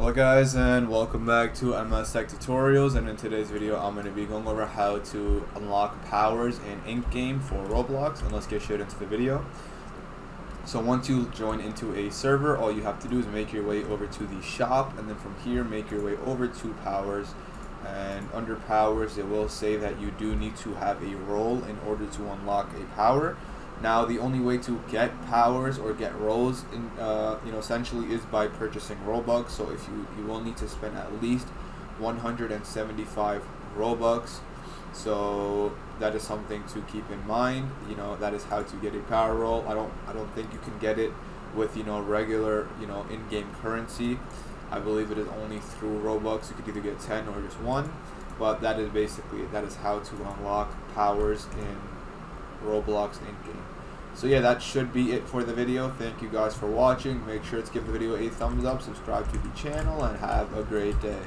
Hello guys, and welcome back to MS Tech Tutorials, and in today's video I'm going to be going over how to unlock powers in Ink Game for Roblox. And let's get straight into the video. So once you join into a server, all you have to do is make your way over to the shop, and then from here make your way over to powers. And under powers it will say that you do need to have a role in order to unlock a power. Now the only way to get powers or get roles in essentially is by purchasing Robux. So if you will need to spend at least 175 Robux. So that is something to keep in mind. That is how to get a power role. I don't think you can get it with regular in-game currency. I believe it is only through Robux. You could either get 10 or just 1, but that is how to unlock powers in Roblox in-game. So yeah, that should be it for the video. Thank you guys for watching. Make sure to give the video a thumbs up, subscribe to the channel, and have a great day.